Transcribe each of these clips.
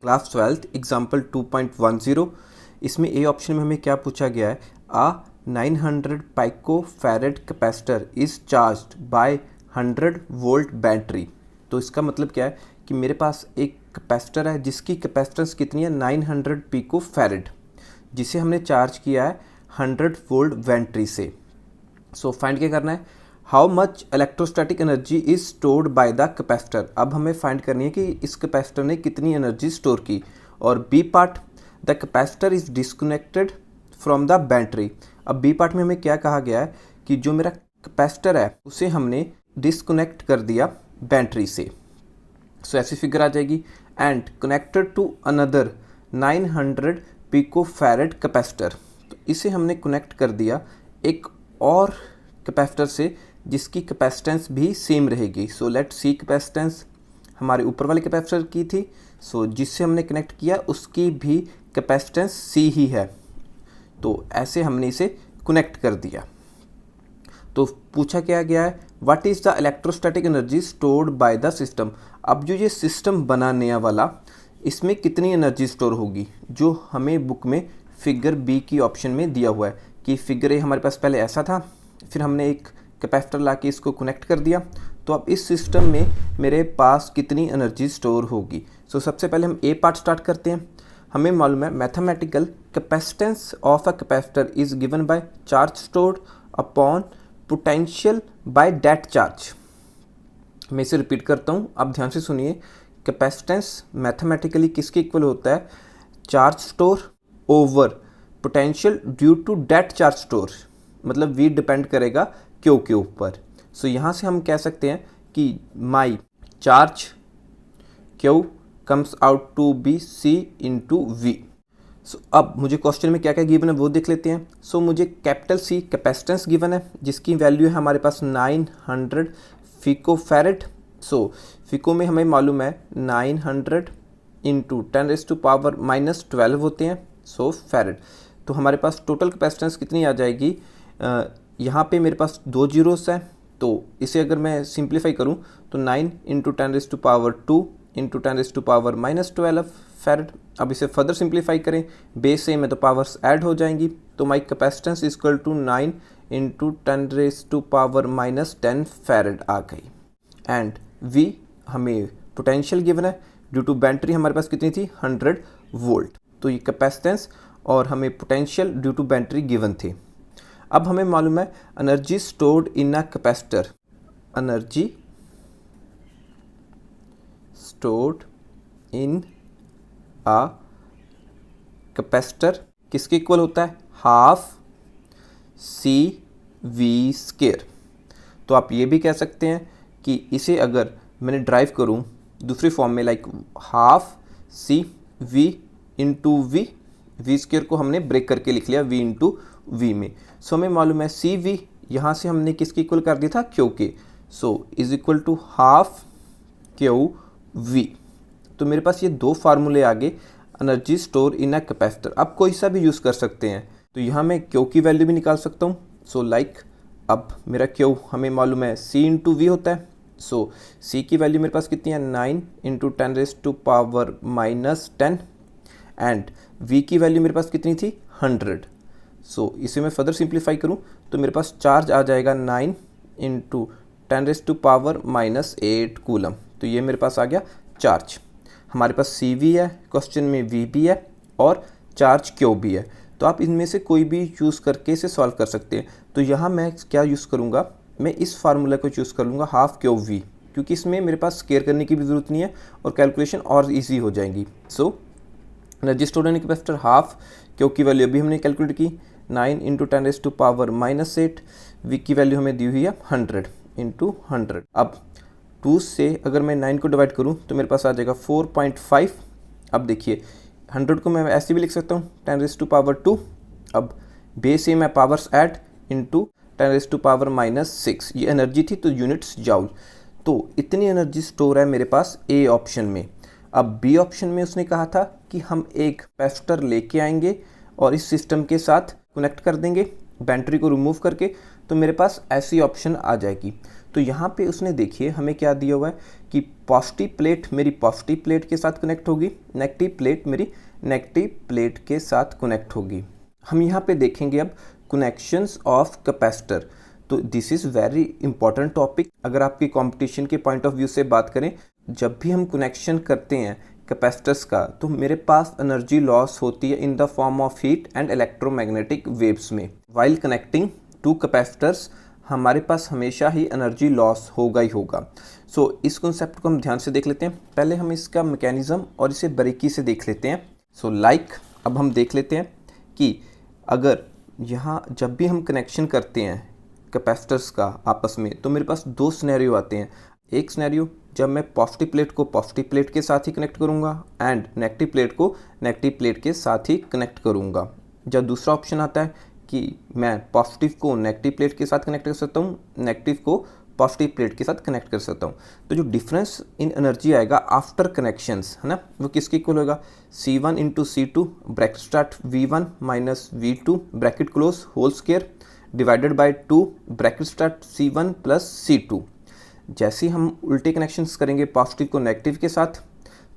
Class 12th example 2.10। इसमें A option में हमें क्या पूछा गया है, आ 900 picofarad capacitor is charged bye 100 volt battery. तो इसका मतलब क्या है कि मेरे पास एक कैपेसिटर है जिसकी कैपेसिटेंस कितनी है 900 पिकोफैरेड, जिसे हमने चार्ज किया है 100 वोल्ट बैटरी से। सो फाइंड क्या करना है, how much electrostatic energy is stored by the capacitor. अब हमें फाइंड करनी है कि इस कैपेसिटर ने कितनी एनर्जी स्टोर की। और B part, the capacitor is disconnected from the battery. अब बी पार्ट में हमें क्या कहा गया है कि जो मेरा कैपेसिटर है उसे हमने डिस्कनेक्ट कर दिया बैटरी से। सो ऐसी फिगर आ जाएगी, and connected to another 900 picofarad capacitor. तो इसे हमने कनेक्ट कर दिया एक और कैपेसिटर से जिसकी कैपेसिटेंस भी सेम रहेगी। सो लेट सी कैपेसिटेंस हमारे ऊपर वाले कैपेसिटर की थी, सो जिससे हमने कनेक्ट किया उसकी भी कैपेसिटेंस सी ही है। तो ऐसे हमने इसे कनेक्ट कर दिया। तो पूछा क्या गया है, what is the electrostatic energy stored by the system. अब जो ये सिस्टम बना नया वाला, इसमें कितनी एनर्जी स्टोर होगी, जो हमें बुक में फिगर बी की ऑप्शन में दिया हुआ है कि फिगर ए हमारे पास पहले ऐसा था, फिर हमने एक कैपेसिटर ला के इसको कनेक्ट कर दिया। तो अब इस सिस्टम में मेरे पास कितनी एनर्जी स्टोर होगी। सो सबसे पहले हम ए पार्ट स्टार्ट करते हैं। हमें मालूम है mathematical capacitance of a capacitor is given by charge stored upon potential by that charge. मैं इसे रिपीट करता हूँ, आप ध्यान से सुनिए। कैपेसिटेंस मैथमेटिकली किसके इक्वल होता है, charge store over potential due to that charge store. मतलब वी डिपेंड करेगा क्यू के ऊपर। सो यहाँ से हम कह सकते हैं कि my charge Q comes out to be C into V. So अब मुझे क्वेश्चन में क्या क्या गिवन है वो देख लेते हैं। सो मुझे कैपिटल सी कैपेसिटेंस गिवन है जिसकी वैल्यू है हमारे पास 900 पिकोफैरेड। सो फिको में हमें मालूम है 900 इंटू 10⁻⁻12 होते हैं, सो फैरेड। तो हमारे पास टोटल कैपेसिटेंस कितनी आ जाएगी, यहाँ पे मेरे पास 2 जीरोस है, तो इसे अगर मैं सिंप्लीफाई करूँ तो 9 इंटू 10⁻² इंटू 10⁻⁻12 फैरेड। अब इसे फर्दर सिंप्लीफाई करें, बेस सेम है तो पावर्स ऐड हो जाएंगी। तो my capacitance is equal to 9 into 10⁻10 farad आ गई। एंड वी हमें पोटेंशियल गिवन है, ड्यू टू बैटरी हमारे पास कितनी थी 100 वोल्ट। तो ये कैपेसिटेंस और हमें potential due to battery given थे। अब हमें मालूम है energy stored in a capacitor, energy stored in a capacitor किसके इक्वल होता है, हाफ सी वी स्क्वायर। तो आप ये भी कह सकते हैं कि इसे अगर मैंने ड्राइव करूं दूसरी फॉर्म में, like half C V into V, V square को हमने ब्रेक करके लिख लिया वी इंटू वी में। सो हमें मालूम है सी वी यहाँ से हमने किसके इक्वल कर दिया था, क्यू के। So is equal to half Q V. तो मेरे पास ये दो फार्मूले आ गए energy store in a capacitor. आप कोई सा भी यूज़ कर सकते हैं। तो यहाँ मैं क्यू की वैल्यू भी निकाल सकता हूँ। सो लाइक अब मेरा क्यू हमें मालूम है सी इंटू वी होता है। सो सी की वैल्यू मेरे पास कितनी है 9 इंटू 10⁻⁻10 एंड वी की वैल्यू मेरे पास कितनी थी 100। सो इसे मैं फर्दर सिंप्लीफाई करूं तो मेरे पास चार्ज आ जाएगा 9 इंटू 10⁻⁻8 कूलम। तो ये मेरे पास आ गया चार्ज। हमारे पास सी वी है, क्वेश्चन में वी भी है और चार्ज क्यू भी है। तो आप इनमें से कोई भी चूज़ करके इसे सॉल्व कर सकते हैं। तो यहाँ मैं क्या यूज़ करूँगा, मैं इस फार्मूला को चूज़ कर लूँगा हाफ क्यू वी, क्योंकि इसमें मेरे पास केयर करने की भी ज़रूरत नहीं है और कैलकुलेशन और ईजी हो जाएंगी। सो एनर्जी स्टोर्ड इन कैपेसिटर हाफ, क्यू की वैल्यू अभी हमने कैलकुलेट की 9 इंटू 10⁻⁻8, वी की वैल्यू हमें दी हुई है 100 इंटू 100। अब 2 से अगर मैं 9 को डिवाइड करूं तो मेरे पास आ जाएगा 4.5। अब देखिए 100 को मैं ऐसे भी लिख सकता हूं 10⁻²। अब बेस सेम है, पावर्स ऐड इंटू 10⁻⁻6। ये एनर्जी थी तो यूनिट्स जाउल। तो इतनी एनर्जी स्टोर है मेरे पास ए ऑप्शन में। अब बी ऑप्शन में उसने कहा था कि हम एक कैपेसिटर लेके आएंगे और इस सिस्टम के साथ कनेक्ट कर देंगे बैटरी को रिमूव करके, तो मेरे पास ऐसी ऑप्शन आ जाएगी। तो तो यहाँ पे उसने देखिए हमें क्या दिया हुआ है कि पॉजिटिव प्लेट मेरी पॉजिटिव प्लेट के साथ कनेक्ट होगी, नेगेटिव प्लेट मेरी नेगेटिव प्लेट के साथ कनेक्ट होगी। हम यहाँ पे देखेंगे अब कनेक्शंस ऑफ कैपेसिटर। तो this is very important topic. अगर आपकी कंपटीशन के पॉइंट ऑफ व्यू से बात करें, जब भी हम कनेक्शन करते हैं कैपेसिटर्स का तो मेरे पास एनर्जी लॉस होती है इन the form of heat and electromagnetic waves में। वाइल कनेक्टिंग टू कैपेसिटर्स हमारे पास हमेशा ही एनर्जी लॉस होगा ही होगा। सो इस कॉन्सेप्ट को हम ध्यान से देख लेते हैं। पहले हम इसका मैकेनिज्म और इसे बारीकी से देख लेते हैं। सो अब हम देख लेते हैं कि अगर यहाँ जब भी हम कनेक्शन करते हैं कैपेसिटर्स का आपस में, तो मेरे पास दो सिनेरियो आते हैं। एक सिनेरियो जब मैं पॉजिटिव प्लेट को पॉजिटिव प्लेट के साथ ही कनेक्ट करूँगा एंड नेगेटिव प्लेट को नेगेटिव प्लेट के साथ ही कनेक्ट करूँगा। जब दूसरा ऑप्शन आता है कि मैं पॉजिटिव को नेगेटिव प्लेट के साथ कनेक्ट कर सकता हूँ, नेगेटिव को पॉजिटिव प्लेट के साथ कनेक्ट कर सकता हूँ। तो जो डिफरेंस इन एनर्जी आएगा आफ्टर कनेक्शंस है ना, वो किसके इक्वल होगा, C1 into C2 bracket start V1 minus V2 bracket close whole square divided by 2 bracket start C1 plus C2। जैसे ही हम उल्टे कनेक्शंस करेंगे पॉजिटिव को नेगेटिव के साथ,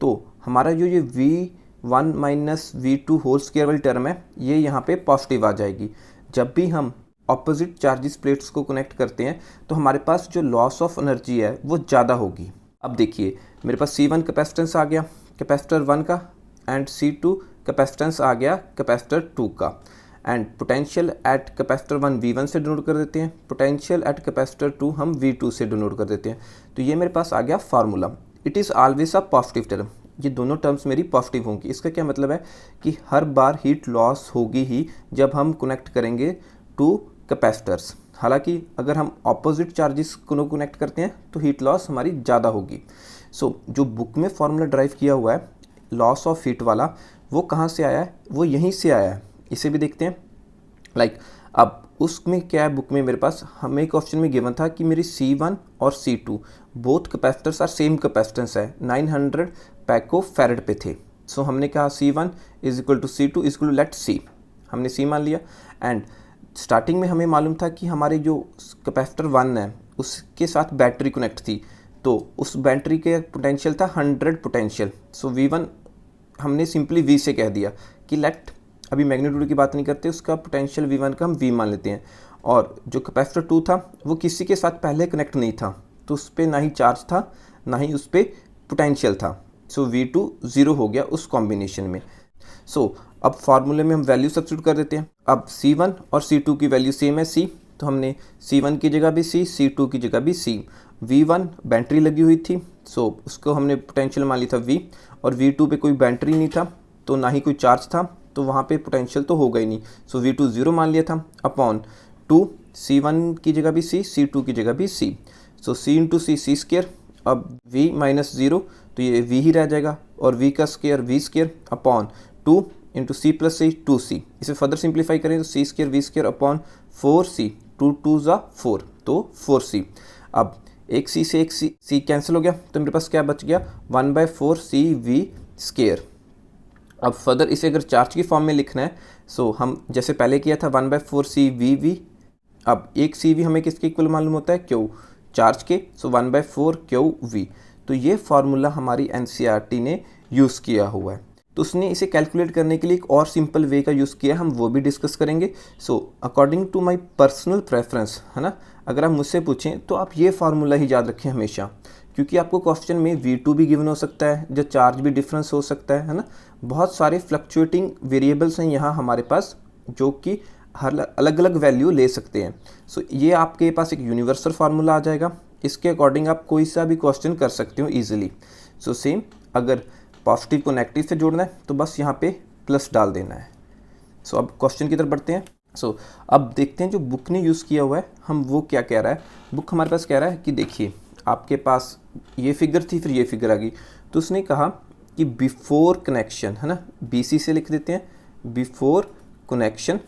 तो हमारा जो ये V1 minus V2 whole square वाली टर्म है ये यहाँ पे पॉजिटिव आ जाएगी। जब भी हम ऑपोजिट चार्जेस प्लेट्स को कनेक्ट करते हैं तो हमारे पास जो लॉस ऑफ एनर्जी है वो ज़्यादा होगी। अब देखिए मेरे पास C1 कैपेसिटेंस आ गया कैपेसिटर 1 का एंड C2 कैपेसिटेंस आ गया कैपेसिटर 2 का, and potential at capacitor 1 V1 से डिनोट कर देते हैं, पोटेंशियल एट कैपेसिटर 2 हम V2 से डिनोट कर देते हैं। तो ये मेरे पास आ गया formula. It is always a positive term, ये दोनों टर्म्स मेरी पॉजिटिव होंगी। इसका क्या मतलब है कि हर बार हीट लॉस होगी ही जब हम कनेक्ट करेंगे टू कैपेसिटर्स। हालांकि अगर हम ऑपोजिट चार्जेस को कनेक्ट करते हैं तो हीट लॉस हमारी ज़्यादा होगी। सो जो बुक में फार्मूला ड्राइव किया हुआ है लॉस ऑफ हीट वाला, वो कहाँ से आया है, वो यहीं से आया है। इसे भी देखते हैं। अब उसमें क्या है, बुक में मेरे पास हमें क्वेश्चन में गिवन था कि मेरी C1 और C2 both capacitors are same capacitance है, 900 पैको फैरेड पे थे। सो हमने कहा C1 is equal to C2 is equal to let C, हमने C मान लिया। एंड स्टार्टिंग में हमें मालूम था कि हमारे जो कैपेसिटर 1 है उसके साथ बैटरी कनेक्ट थी, तो उस बैटरी के पोटेंशियल था 100 पोटेंशियल। सो V1 हमने सिंपली V से कह दिया कि लेट, अभी मैग्नीट्यूड की बात नहीं करते, उसका पोटेंशियल V1 का हम V मान लेते हैं। और जो कैपेसिटर 2 था वो किसी के साथ पहले कनेक्ट नहीं था, तो उस पर ना ही चार्ज था ना ही उस पर पोटेंशियल था। सो V2 0 हो गया उस कॉम्बिनेशन में। सो अब फार्मूले में हम वैल्यू सब्स्टिट्यूट कर देते हैं। अब C1 और C2 की वैल्यू सेम है C, तो हमने C1 की जगह भी C, C2 की जगह भी C। V1 बैटरी लगी हुई थी, सो उसको हमने पोटेंशियल मान लिया था V, और V2 पे कोई बैटरी नहीं था तो ना ही कोई चार्ज था, तो वहाँ पे पोटेंशियल तो होगा ही नहीं। सो V2 0 मान लिया था अपॉन 2, C1 की जगह भी C, C2 की जगह भी C। सो C into C C square, अब V माइनस 0 तो ये V ही रह जाएगा, और V का square V square upon 2 into C plus C 2C। इसे फर्दर सिंप्लीफाई करें तो C square V square upon 4C, 2 2 ज़ा 4 तो 4C। अब एक C से एक C कैंसिल हो गया, तो मेरे पास क्या बच गया 1/4C V स्क्र। अब फर्दर इसे अगर चार्ज की फॉर्म में लिखना है, सो हम जैसे पहले किया था 1/4C VV। अब एक CV हमें किसके इक्वल मालूम होता है, Q चार्ज के, सो 1/4QV। तो ये फार्मूला हमारी NCERT ने यूज़ किया हुआ है। तो उसने इसे कैलकुलेट करने के लिए एक और सिंपल वे का यूज़ किया, हम वो भी डिस्कस करेंगे। So according to my personal preference है ना, अगर आप मुझसे पूछें तो आप ये फार्मूला ही याद रखें हमेशा, क्योंकि आपको क्वेश्चन में V2 भी गिवन हो सकता है, जो चार्ज भी डिफरेंस हो सकता है ना। बहुत सारे फ्लक्चुएटिंग वेरिएबल्स हैं यहाँ हमारे पास जो कि हर अलग अलग वैल्यू ले सकते हैं। सो ये आपके पास एक यूनिवर्सल फार्मूला आ जाएगा, इसके अकॉर्डिंग आप कोई सा भी क्वेश्चन कर सकते हो ईजिली। सो सेम, अगर पॉजिटिव को नेगेटिव से जोड़ना है तो बस यहाँ पे प्लस डाल देना है। सो अब क्वेश्चन की तरफ बढ़ते हैं। सो अब देखते हैं जो बुक ने यूज़ किया हुआ है, हम वो क्या कह रहा है। बुक हमारे पास कह रहा है कि देखिए आपके पास ये फिगर थी, फिर ये फिगर आ गई, तो उसने कहा कि बिफोर कनेक्शन है ना, BC से लिख देते हैं बिफोर कनेक्शन,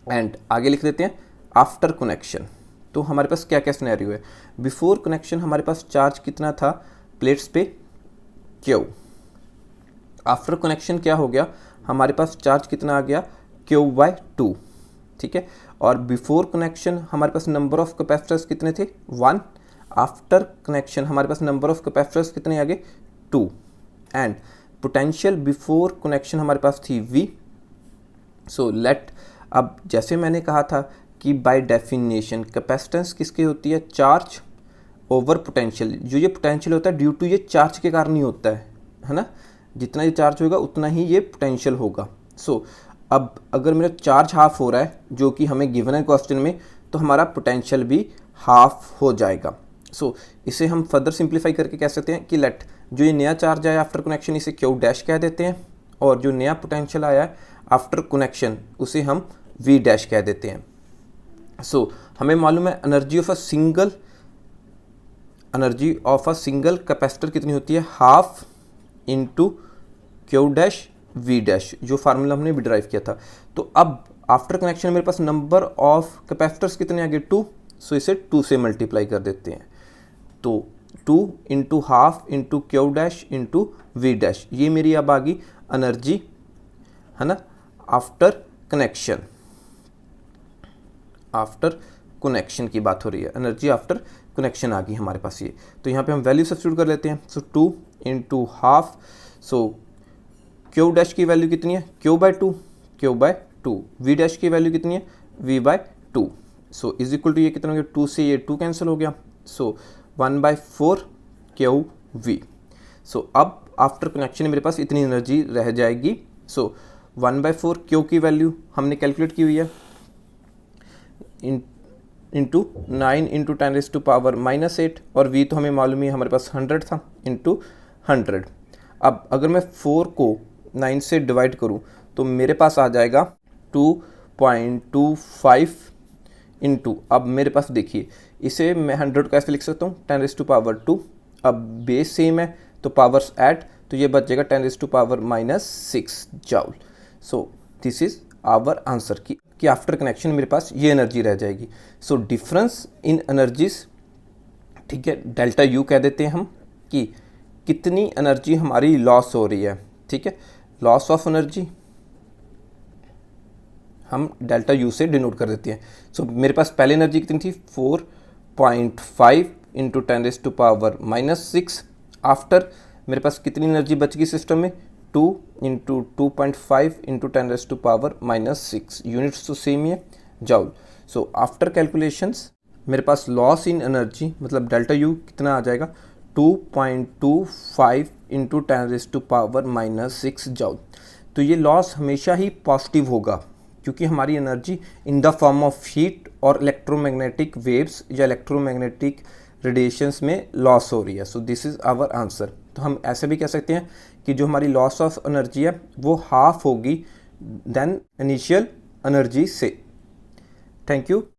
एंड आगे लिख देते हैं आफ्टर कनेक्शन। तो हमारे पास क्या क्या सिनेरियो है। बिफोर कनेक्शन हमारे पास चार्ज कितना था प्लेट्स पे, Q। आफ्टर कनेक्शन क्या हो गया, हमारे पास चार्ज कितना आ गया, Q/2। ठीक है। और बिफोर कनेक्शन हमारे पास नंबर ऑफ कैपेसिटर्स कितने थे 1, आफ्टर कनेक्शन हमारे पास नंबर ऑफ कैपेसिटर्स कितने आ गए 2, एंड पोटेंशियल बिफोर कनेक्शन हमारे पास थी V। सो लेट, अब जैसे मैंने कहा था कि बाय डेफिनेशन कैपेसिटेंस किसकी होती है, चार्ज ओवर पोटेंशियल। जो ये पोटेंशियल होता है ड्यू टू ये चार्ज के कारण ही होता है ना, जितना ये चार्ज होगा उतना ही ये पोटेंशियल होगा। सो अब अगर मेरा चार्ज हाफ हो रहा है जो कि हमें गिवन है क्वेश्चन में, तो हमारा पोटेंशियल भी हाफ हो जाएगा। सो इसे हम फर्दर सिंप्लीफाई करके कह सकते हैं कि लेट, जो ये नया चार्ज आया आफ्टर कनेक्शन इसे क्यू डैश कह देते हैं, और जो नया पोटेंशियल आया है आफ्टर कनेक्शन उसे हम वी डैश कह देते हैं। सो हमें मालूम है energy of a single capacitor कितनी होती है, half into Q dash V dash, जो फार्मूला हमने भी डिराइव किया था। तो अब आफ्टर कनेक्शन मेरे पास नंबर ऑफ कैपेसिटर्स कितने आ गए 2, सो इसे 2 से मल्टीप्लाई कर देते हैं। तो 2 into half into Q dash into V dash, ये मेरी अब आ गई एनर्जी, है ना, आफ्टर कनेक्शन की बात हो रही है, एनर्जी आफ्टर कनेक्शन आ गई हमारे पास ये। तो यहाँ पे हम वैल्यू सब्स्टिट्यूट कर लेते हैं। So 2 into half, so Q dash की वैल्यू कितनी है, Q by two, V dash की वैल्यू कितनी है, V by 2। So is equal to ये कितना हो गया, 2 से ये 2 कैंसिल हो गया, सो 1/4 क्यू वी। सो अब आफ्टर कनेक्शन मेरे पास इतनी एनर्जी रह जाएगी। सो 1/4 क्यू की वैल्यू हमने कैलकुलेट की हुई है, इंटू 9 इंटू 10⁻⁻8, और v तो हमें मालूम है हमारे पास 100 था, इंटू 100। अब अगर मैं 4 को 9 से डिवाइड करूं तो मेरे पास आ जाएगा 2.25 इंटू, अब मेरे पास देखिए इसे मैं 100 कैसे लिख सकता हूँ, 10⁻²। अब बेस सेम है तो पावर्स ऐड, तो ये बच जाएगा 10⁻⁻6 joule. So this is our answer कि आफ्टर कनेक्शन मेरे पास ये एनर्जी रह जाएगी। सो डिफरेंस इन एनर्जीज, ठीक है, डेल्टा यू कह देते हैं हम, कि कितनी एनर्जी हमारी लॉस हो रही है, ठीक है, लॉस ऑफ एनर्जी हम डेल्टा यू से डिनोट कर देते हैं। सो मेरे पास पहले एनर्जी कितनी थी 4.5 इंटू 10⁻⁻6, आफ्टर मेरे पास कितनी एनर्जी बच गई सिस्टम में, 2 इंटू 2.5 इंटू 10⁻⁻6, यूनिट्स तो सेम ही है, जूल। सो आफ्टर कैलकुलेशंस मेरे पास लॉस इन एनर्जी मतलब डेल्टा यू कितना आ जाएगा, 2.25 इंटू 10⁻⁻6 जूल। तो ये लॉस हमेशा ही पॉजिटिव होगा क्योंकि हमारी energy in the form of heat और इलेक्ट्रोमैग्नेटिक वेव्स या इलेक्ट्रोमैग्नेटिक रेडिएशंस में लॉस हो रही है। So this is our answer. तो हम ऐसे भी कह सकते हैं कि जो हमारी लॉस ऑफ एनर्जी है वो हाफ होगी देन इनिशियल एनर्जी से। Thank you.